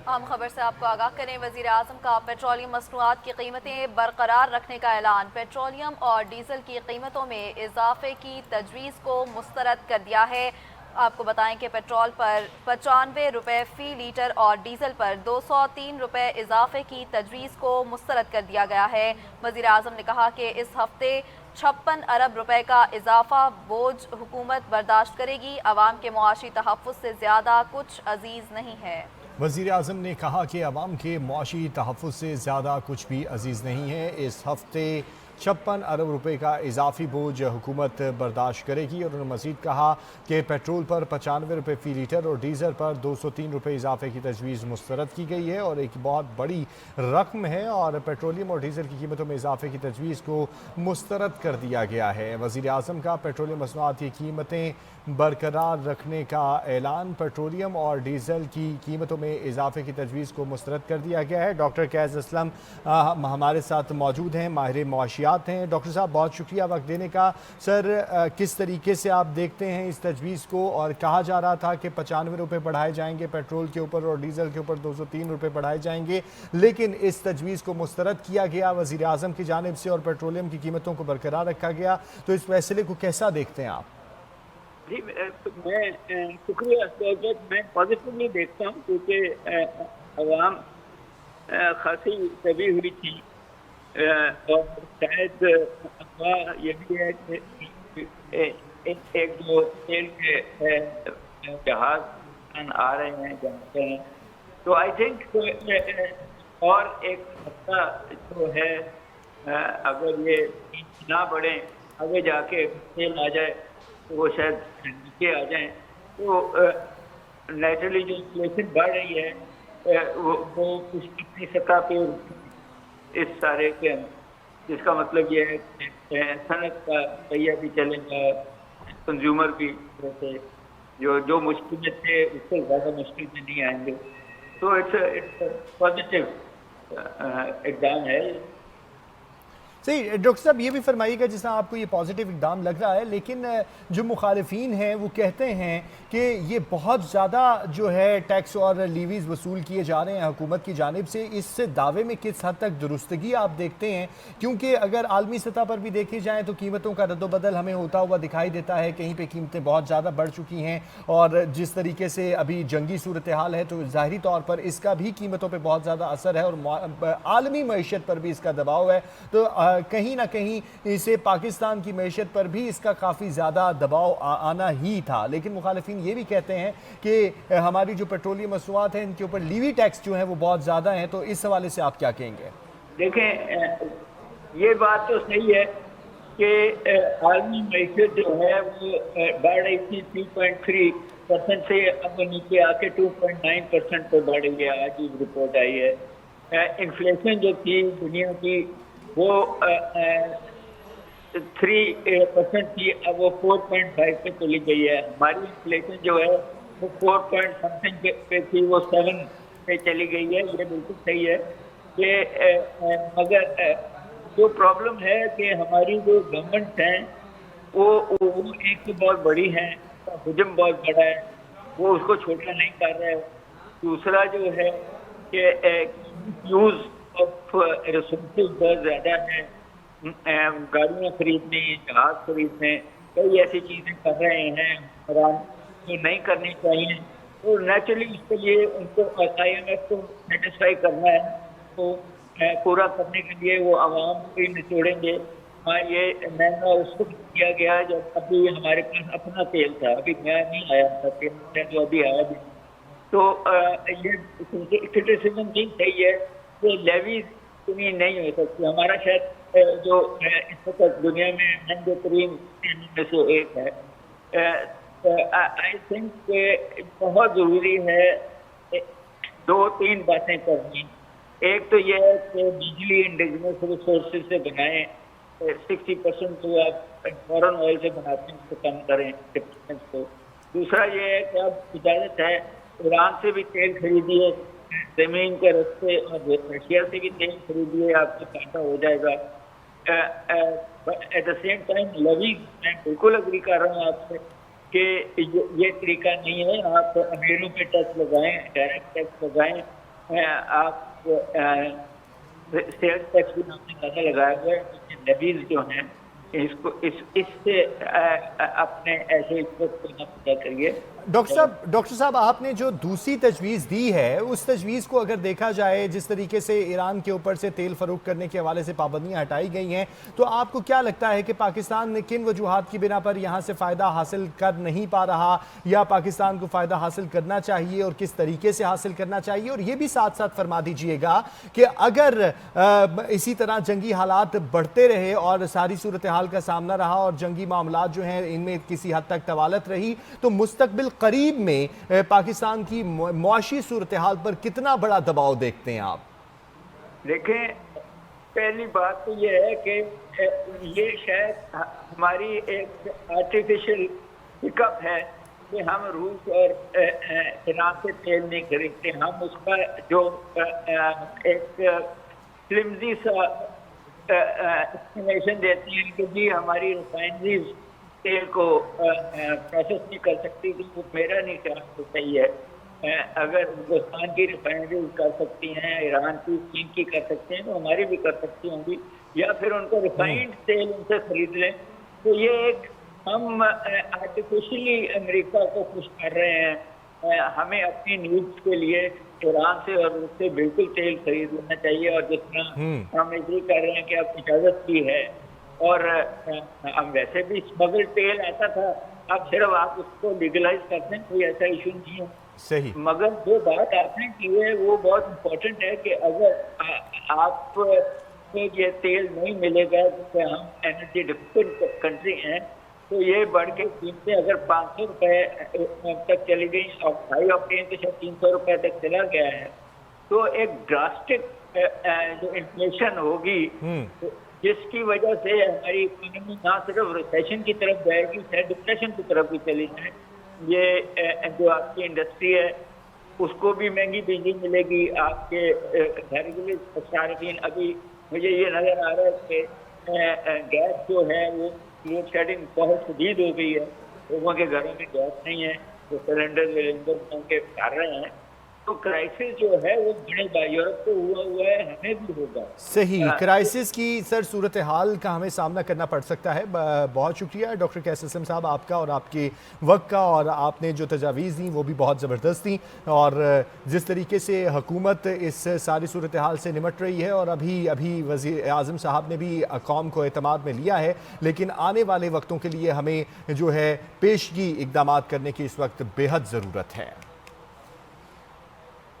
अहम खबर से आपको आगाह करें। वज़ीर आज़म का पेट्रोलियम मसनूआत की कीमतें बरकरार रखने का ऐलान। पेट्रोलियम और डीजल की कीमतों में इजाफे की तजवीज़ को मुस्तरद कर दिया है। आपको बताएं कि पेट्रोल पर 95 रुपये फ़ी लीटर और डीजल पर 203 रुपये इजाफे की तजवीज़ को मुस्तरद कर दिया गया है। वज़ीर आज़म ने कहा कि इस हफ्ते 56 अरब रुपए का इजाफा बोझ हुकूमत बर्दाश्त करेगी। अवाम के मुआशी तहफ़्फ़ुज़ से ज़्यादा कुछ अजीज़ नहीं है। वज़ीर आज़म ने कहा कि अवाम के मुआशी तहफ़्फ़ुज़ से ज़्यादा कुछ भी अजीज़ नहीं है। इस हफ्ते 56 अरब रुपए का इजाफी बोझ हुकूमत बर्दाश्त करेगी। और उन्होंने मज़ीद कहा कि पेट्रोल पर 95 रुपये फ़ी लीटर और डीज़ल पर 203 रुपये इजाफे की तजवीज़ मुस्तरद की गई है और एक बहुत बड़ी रकम है और पेट्रोलियम और डीज़ल की कीमतों में इजाफे की तजवीज़ को मुस्तरद कर दिया गया है। वज़ीर आज़म का पेट्रोलियम मसनूआत की कीमतें बरकरार रखने का ऐलान। पेट्रोलियम और डीज़ल की कीमतों में इजाफे की तजवीज़ को मुस्तरद कर दिया गया है। डॉक्टर कैज़ असलम हमारे साथ मौजूद हैं, माहिर मुआशियात हैं। डॉक्टर साहब बहुत शुक्रिया वक्त देने का। सर किस तरीके से आप देखते हैं इस तजवीज़ को? और कहा जा रहा था कि 95 रुपये बढ़ाए जाएंगे पेट्रोल के ऊपर और डीज़ल के ऊपर 203 रुपये बढ़ाए जाएंगे, लेकिन इस तजवीज़ को मुस्तरद किया गया वज़ीर आज़म की जानिब से और पेट्रोलियम की कीमतों को बरकरार रखा गया। तो इस फैसले को कैसा देखते हैं आप? जी मैं शुक्रिया। मैं पॉजिटिवली देखता हूँ क्योंकि अवाम खासी दबी हुई थी और शायद अफवाह ये भी है कि एक दो तेल के जहाज आ रहे हैं जाते हैं, तो आई थिंक और एक हफ्ता जो है अगर ये ना बढ़े आगे जाके तेल आ जाए तो वो शायद नीचे आ जाएं, तो नेचुरली जो इन्फ्लेशन बढ़ रही है वो कुछ अपनी सतह पे इस सारे के, जिसका मतलब ये है कि सनत का पहिया भी चलेगा, कंज्यूमर भी जैसे जो मुश्किल में थे उससे ज़्यादा मुश्किल में नहीं आएंगे। तो इट्स पॉजिटिव एग्जाम है। सही डॉक्टर साहब ये भी फरमाइएगा, जिस तरह आपको ये पॉजिटिव इकदाम लग रहा है, लेकिन जो मुखालिफिन हैं वो कहते हैं कि ये बहुत ज़्यादा जो है टैक्स और लीवीज़ वसूल किए जा रहे हैं हुकूमत की जानिब से। इस दावे में किस हद तक दुरुस्तगी आप देखते हैं? क्योंकि अगर आलमी सतह पर भी देखी जाए तो कीमतों का रद्दोबदल हमें होता हुआ दिखाई देता है। कहीं पर कीमतें बहुत ज़्यादा बढ़ चुकी हैं और जिस तरीके से अभी जंगी सूरत हाल है तो ज़ाहिरी तौर पर इसका भी कीमतों पर बहुत ज़्यादा असर है और आलमी मईशत पर भी इसका दबाव है। तो कहीं ना कहीं इसे पाकिस्तान की मैशत पर भी इसका काफ़ी ज़्यादा दबाव आना ही था। लेकिन मुखालिफिन ये भी कहते हैं कि हमारी जो पेट्रोलियम मसनूआत हैं इनके ऊपर लीवी टैक्स जो है वो बहुत ज़्यादा हैं। तो इस हवाले से आप क्या कहेंगे? देखें, ये बात तो सही है कि आलमी मैशत जो है वो बढ़ रही थी 3.3% से अब नीचे आके 2.9% पर बढ़ गया। आज एक रिपोर्ट आई है। इन्फ्लेशन जो थी दुनिया की वो 3% थी, अब वो 4.5 पे चली गई है। हमारी इन्फ्लेशन जो है वो 4 पॉइंट समथिंग पे थी, वो 7 पे चली गई है। ये बिल्कुल सही है कि मगर जो प्रॉब्लम है कि हमारी जो गवर्नमेंट हैं वो एक तो बहुत बड़ी है, हुजम बहुत बड़ा है, वो उसको छोटा नहीं कर रहा है। दूसरा जो है कि यूज़ ऑफ रिसोर्सेज बहुत ज़्यादा है, गाड़ियाँ खरीदने, जहाज खरीदने, कई ऐसी चीज़ें कर रहे हैं जो नहीं करनी चाहिए। तो नेचुरली इसके लिए उनको IMF को सेटिस्फाई करना है, तो पूरा करने के लिए वो आवाम को ही निचोड़ेंगे। हाँ, ये महंगा उसको किया गया जब अभी हमारे पास अपना तेल था, अभी नया नहीं आया था तेल, जो अभी आया भी। तो ये क्रिटिसिज्म भी सही है कि लेवीज इतनी नहीं हो सकती। हमारा शायद जो इस वक्त दुनिया में महंगे तरीन में से एक है। आई थिंक बहुत ज़रूरी है 2-3 बातें करनी। एक तो ये है कि बिजली इंडिजिनस रिसोर्सेज से बनाएं, 60% जो आप फॉरेन ऑयल से बनाते हैं उसको कम करें डिपेंडेंस को। दूसरा ये है कि अब इजाज़त है ईरान से भी तेल खरीदिए, ज़मीन के रस्ते, और रशिया से भी तेल खरीदिए, आपको फायदा हो जाएगा। एट द सेम टाइम लवी, मैं बिल्कुल अग्री कर रहा हूँ आपसे कि ये तरीका नहीं है। आप अमीरों पे टैक्स लगाएं, डायरेक्ट टैक्स लगाएं, آپ सेल्स टैक्स भी हमने ज़्यादा लगाया हुआ है, लेवीज जो हैं इससे अपने ऐसे इश्यूज को न पूरा करिए। डॉक्टर साहब आपने जो दूसरी तजवीज़ दी है उस तजवीज़ को अगर देखा जाए, जिस तरीके से ईरान के ऊपर से तेल फरोख्त करने के हवाले से पाबंदियां हटाई गई हैं, तो आपको क्या लगता है कि पाकिस्तान किन वजूहात की बिना पर यहाँ से फ़ायदा हासिल कर नहीं पा रहा, या पाकिस्तान को फ़ायदा हासिल करना चाहिए और किस तरीके से हासिल करना चाहिए? और ये भी साथ साथ फरमा दीजिएगा कि अगर इसी तरह जंगी हालात बढ़ते रहे और सारी सूरत हाल का सामना रहा और जंगी मामलात जो हैं इनमें किसी हद तक तवालत रही, तो मुस्तकबिल करीब में पाकिस्तान की मुआशी सूरत हाल पर कितना बड़ा दबाव देखते हैं आप? देखें, पहली बात तो ये है कि ये शायद हमारी एक आर्टिफिशियल पिकअप है कि हम रूस और ईरान से तेल नहीं खरीदते। हम उसका जो एक फ्लिमजी सा एक्सप्लेनेशन देते हैं कि जी हमारी रिफाइनरीज तेल को प्रोसेस नहीं कर सकती, तो मेरा नहीं ख्याल तो सही है। अगर हिंदुस्तान की रिफाइनरीज कर सकती हैं, ईरान की, चीन की कर सकते हैं, तो हमारी भी कर सकती होंगी, या फिर उनको रिफाइंड तेल उनसे खरीद लें। तो ये एक हम आर्टिफिशियली अमेरिका को खुश कर रहे हैं। हमें अपनी नीड्स के लिए ईरान से और रूस से बिल्कुल तेल खरीद लेना चाहिए, और जितना हम एग्री कर रहे हैं कि अब इजाजत भी है, और हम वैसे भी स्मगल तेल आता था, अब सिर्फ आप उसको लीगलाइज करते हैं, कोई ऐसा इशू नहीं है। सही। मगर जो बात आपने की है वो बहुत इम्पोर्टेंट है कि अगर आप ये तेल नहीं मिलेगा, जिससे हम एनर्जी डिपेंडेंट कंट्री हैं, तो ये बढ़ के कीमतें अगर 500 रुपये तक चली गई और हाई ऑक्टेन तो शायद 300 रुपये तक चला गया है, तो एक ड्रास्टिक जो इन्फ्लेशन होगी, जिसकी वजह से हमारी इकोनॉमी ना सिर्फ रिसेशन की तरफ जाएगी, शायद डिप्रेशन की तरफ भी चली जाए। ये जो आपकी इंडस्ट्री है उसको भी महंगी बिजली मिलेगी, आपके घर के लिए सार्फिन। अभी मुझे ये नज़र आ रहा है कि गैस जो है वो लोड शेडिंग बहुत शदीद हो गई है, लोगों के घरों में गैस नहीं है, तो सिलेंडर महंगे कर रहे हैं। तो क्राइसिस जो है वो बड़ेगा, यूरोप को हुआ है, हमें भी होगा। सही, क्राइसिस की सर सूरत हाल का हमें सामना करना पड़ सकता है। बहुत शुक्रिया डॉक्टर कैस असलम साहब आपका और आपके वक्त का, और आपने जो तजावीज़ दी वो भी बहुत ज़बरदस्त थी, और जिस तरीके से हुकूमत इस सारी सूरत हाल से निमट रही है, और अभी वज़ीर आज़म साहब ने भी कौम को एतमाद में लिया है, लेकिन आने वाले वक्तों के लिए हमें जो है पेशगी इक़दामात करने की इस वक्त बेहद ज़रूरत है।